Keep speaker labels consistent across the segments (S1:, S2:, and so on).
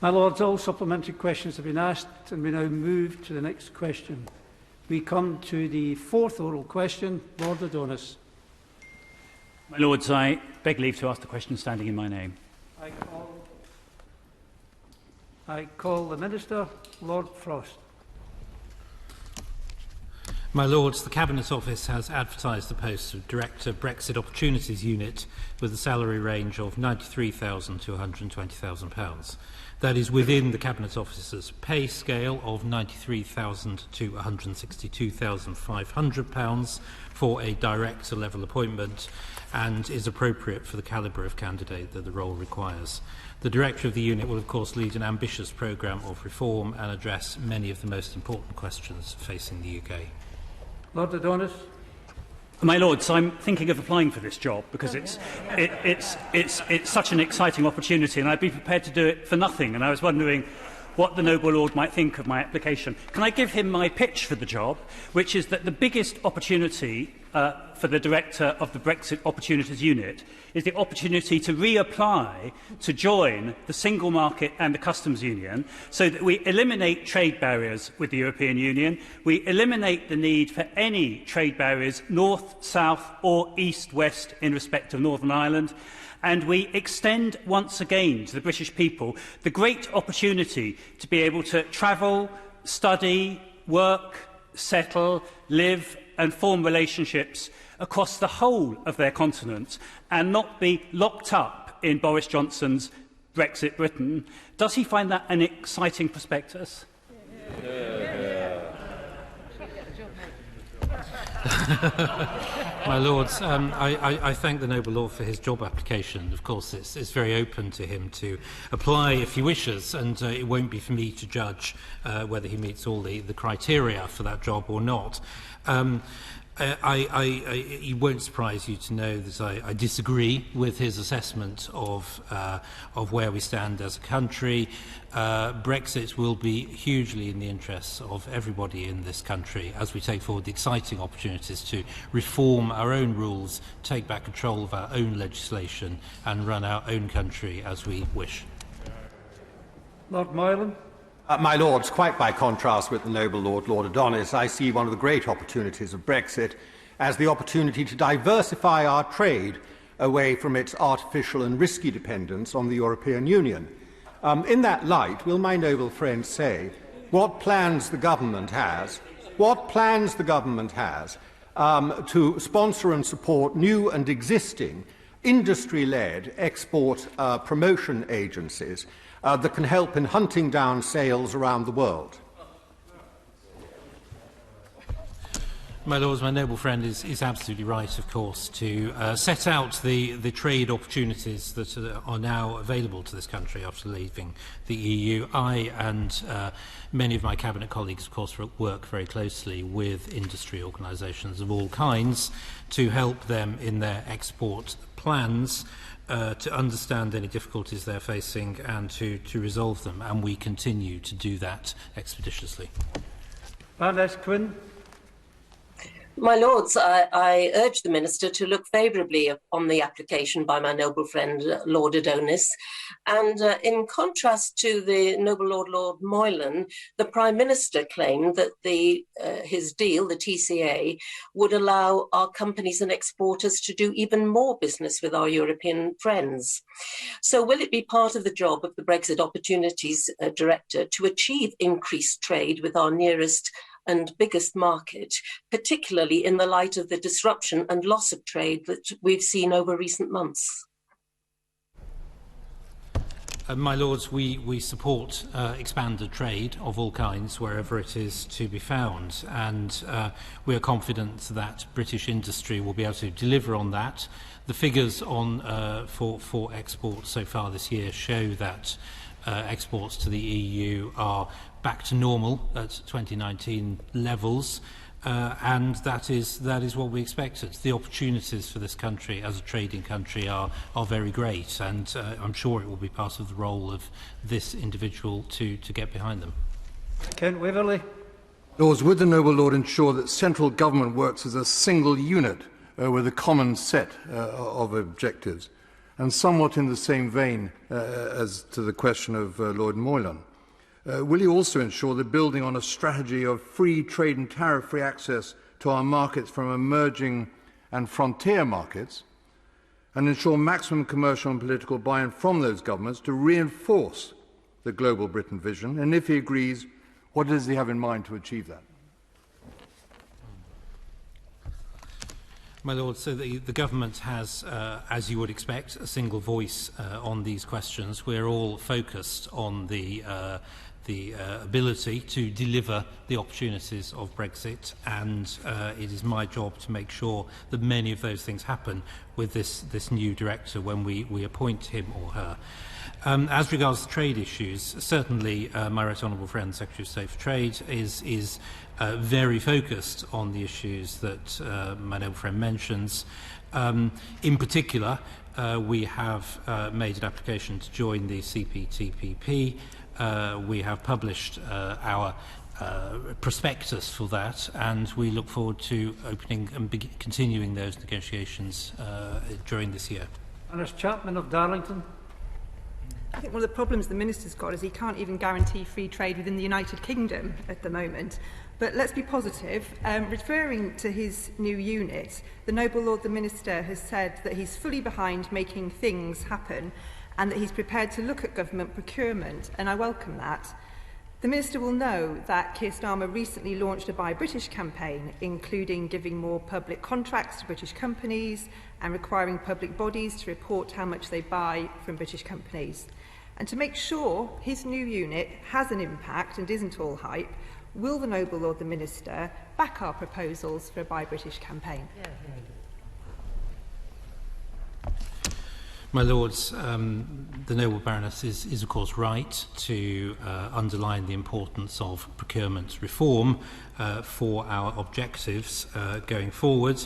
S1: My Lords, all supplementary questions have been asked, and we now move to the next question. We come to the fourth oral question. Lord Adonis.
S2: My Lords, I beg leave to ask the question standing in my name.
S1: I call the Minister, Lord Frost.
S3: My Lords, the Cabinet Office has advertised the post of Director Brexit Opportunities Unit with a salary range of £93,000 to £120,000. That is within the Cabinet Office's pay scale of £93,000 to £162,500 for a director-level appointment and is appropriate for the calibre of candidate that the role requires. The Director of the unit will, of course, lead an ambitious programme of reform and address many of the most important questions facing the UK.
S1: Lord Adonis.
S2: My Lords, I'm thinking of applying for this job because it's such an exciting opportunity, and I'd be prepared to do it for nothing. And I was wondering what the noble Lord might think of my application. Can I give him my pitch for the job, which is that the biggest opportunity for the Director of the Brexit Opportunities Unit is the opportunity to reapply to join the single market and the customs union so that we eliminate trade barriers with the European Union, we eliminate the need for any trade barriers north, south or east-west in respect of Northern Ireland, and we extend once again to the British people the great opportunity to be able to travel, study, work, settle, live and form relationships across the whole of their continent and not be locked up in Boris Johnson's Brexit Britain. Does he find that an exciting prospectus?
S3: My Lords, I thank the noble Lord for his job application. Of course, it's very open to him to apply if he wishes, and it won't be for me to judge whether he meets all the criteria for that job or not. It won't surprise you to know that I disagree with his assessment of where we stand as a country. Brexit will be hugely in the interests of everybody in this country as we take forward the exciting opportunities to reform our own rules, take back control of our own legislation and run our own country as we wish.
S1: Lord Moylan.
S4: My Lords, quite by contrast with the noble Lord Adonis, I see one of the great opportunities of Brexit as the opportunity to diversify our trade away from its artificial and risky dependence on the European Union. In that light, will my noble friend say what plans the government has to sponsor and support new and existing industry-led export promotion agencies that can help in hunting down sales around the world?
S3: My Lords, my noble friend is absolutely right, of course, to set out the trade opportunities that are now available to this country after leaving the EU. I and many of my Cabinet colleagues, of course, work very closely with industry organisations of all kinds to help them in their export plans, to understand any difficulties they're facing and to resolve them, and we continue to do that expeditiously.
S1: Baroness Quinn.
S5: My Lords, I urge the Minister to look favourably on the application by my noble friend Lord Adonis. And in contrast to the noble Lord Moylan, the Prime Minister claimed that his deal, the TCA, would allow our companies and exporters to do even more business with our European friends. So will it be part of the job of the Brexit Opportunities Director to achieve increased trade with our nearest and biggest market, particularly in the light of the disruption and loss of trade that we've seen over recent months?
S3: My Lords, we support expanded trade of all kinds wherever it is to be found, and we are confident that British industry will be able to deliver on that. The figures for exports so far this year show that exports to the EU are back to normal at 2019 levels, and that is what we expected. The opportunities for this country as a trading country are very great, and I'm sure it will be part of the role of this individual to get behind them.
S1: Kent Waverley.
S6: Lords, would the noble Lord ensure that central government works as a single unit with a common set of objectives? And somewhat in the same vein as to the question of Lord Moylan, will you also ensure that building on a strategy of free trade and tariff-free access to our markets from emerging and frontier markets, and ensure maximum commercial and political buy-in from those governments to reinforce the global Britain vision? And if he agrees, what does he have in mind to achieve that?
S3: My Lord, so the government has, as you would expect, a single voice on these questions. We're all focused on the ability to deliver the opportunities of Brexit, and it is my job to make sure that many of those things happen with this new director when we appoint him or her. As regards to trade issues, certainly my right honourable friend, Secretary of State for Trade, is very focused on the issues that my noble friend mentions. In particular, we have made an application to join the CPTPP. We have published our prospectus for that, and we look forward to opening and continuing those negotiations during this year.
S1: Ernest Chapman of Darlington.
S7: I think one of the problems the Minister's got is he can't even guarantee free trade within the United Kingdom at the moment. But let's be positive. Referring to his new unit, the Noble Lord the Minister has said that he's fully behind making things happen and that he's prepared to look at government procurement, and I welcome that. The Minister will know that Keir Starmer recently launched a Buy British campaign, including giving more public contracts to British companies and requiring public bodies to report how much they buy from British companies. And to make sure his new unit has an impact and isn't all hype, will the Noble Lord the Minister back our proposals for a Buy British campaign?
S3: My Lords, the Noble Baroness is of course right to underline the importance of procurement reform for our objectives going forward.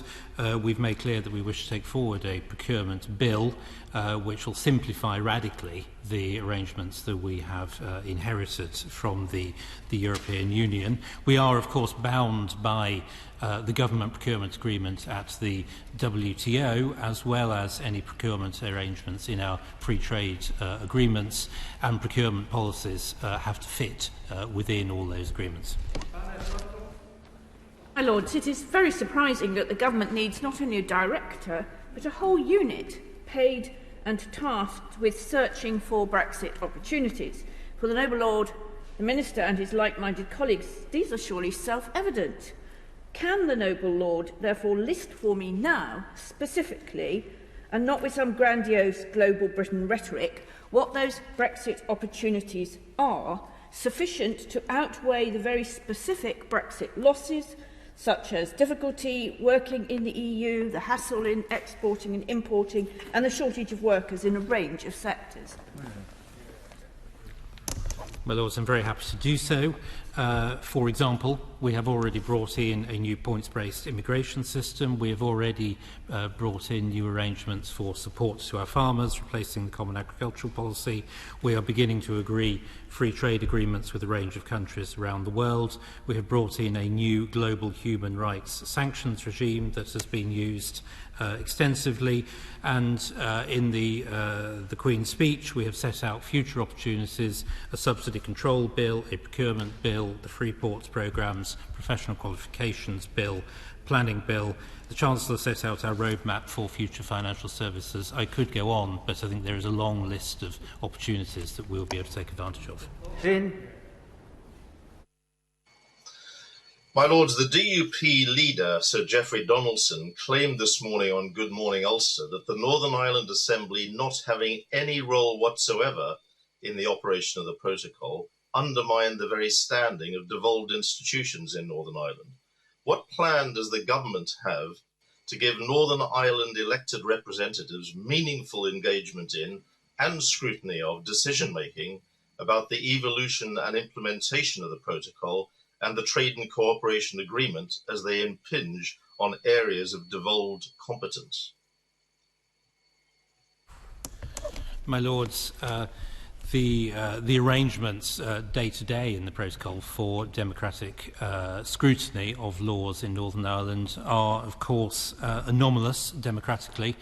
S3: We've made clear that we wish to take forward a procurement bill which will simplify radically the arrangements that we have inherited from the European Union. We are of course bound by the government procurement agreement at the WTO, as well as any procurement arrangements in our free trade agreements, and procurement policies have to fit within all those agreements.
S8: My Lords, it is very surprising that the government needs not only a director, but a whole unit paid and tasked with searching for Brexit opportunities. For the Noble Lord, the Minister and his like-minded colleagues, these are surely self-evident. Can the Noble Lord therefore list for me now, specifically, and not with some grandiose global Britain rhetoric, what those Brexit opportunities are, sufficient to outweigh the very specific Brexit losses, such as difficulty working in the EU, the hassle in exporting and importing, and the shortage of workers in a range of sectors?
S3: My Lords, I'm very happy to do so. For example, we have already brought in a new points-based immigration system. We have already brought in new arrangements for support to our farmers, replacing the Common Agricultural Policy. We are beginning to agree free trade agreements with a range of countries around the world. We have brought in a new global human rights sanctions regime that has been used extensively, and in the Queen's speech we have set out future opportunities: a subsidy control bill, a procurement bill, the free ports programmes, professional qualifications bill, planning bill. The Chancellor set out our roadmap for future financial services. I could go on, but I think there is a long list of opportunities that we will be able to take advantage of.
S9: My Lords, the DUP leader, Sir Geoffrey Donaldson, claimed this morning on Good Morning Ulster that the Northern Ireland Assembly not having any role whatsoever in the operation of the protocol undermined the very standing of devolved institutions in Northern Ireland. What plan does the government have to give Northern Ireland elected representatives meaningful engagement in and scrutiny of decision-making about the evolution and implementation of the protocol and the Trade and Cooperation Agreement as they impinge on areas of devolved competence?
S3: My Lords, the arrangements day to day in the protocol for democratic scrutiny of laws in Northern Ireland are, of course, anomalous democratically.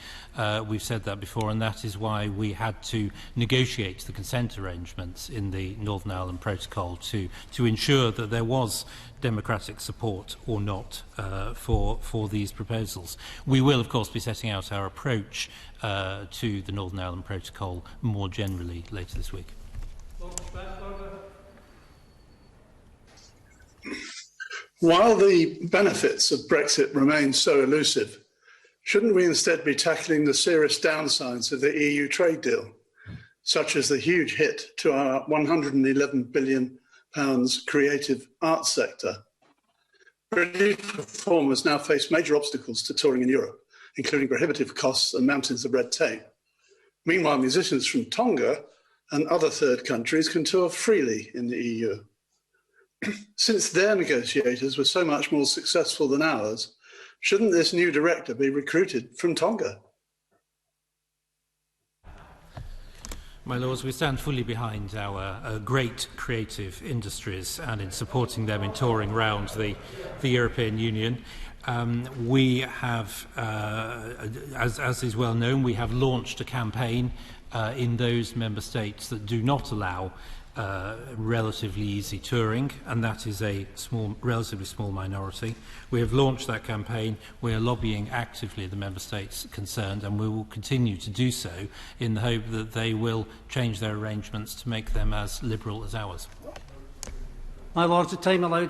S3: We've said that before, and that is why we had to negotiate the consent arrangements in the Northern Ireland Protocol to ensure that there was democratic support or not for these proposals. We will, of course, be setting out our approach to the Northern Ireland Protocol more generally later this week.
S10: While the benefits of Brexit remain so elusive, shouldn't we instead be tackling the serious downsides of the EU trade deal, such as the huge hit to our £111 billion creative arts sector? British performers now face major obstacles to touring in Europe, including prohibitive costs and mountains of red tape. Meanwhile, musicians from Tonga and other third countries can tour freely in the EU. Since their negotiators were so much more successful than ours, shouldn't this new director be recruited from Tonga?
S3: My Lords, we stand fully behind our great creative industries and in supporting them in touring around the European Union. We have, as is well known, we have launched a campaign in those member states that do not allow relatively easy touring, and that is a relatively small minority. We have launched that campaign. We are lobbying actively the member states concerned, and we will continue to do so in the hope that they will change their arrangements to make them as liberal as ours.
S1: My Lords, the time allowed for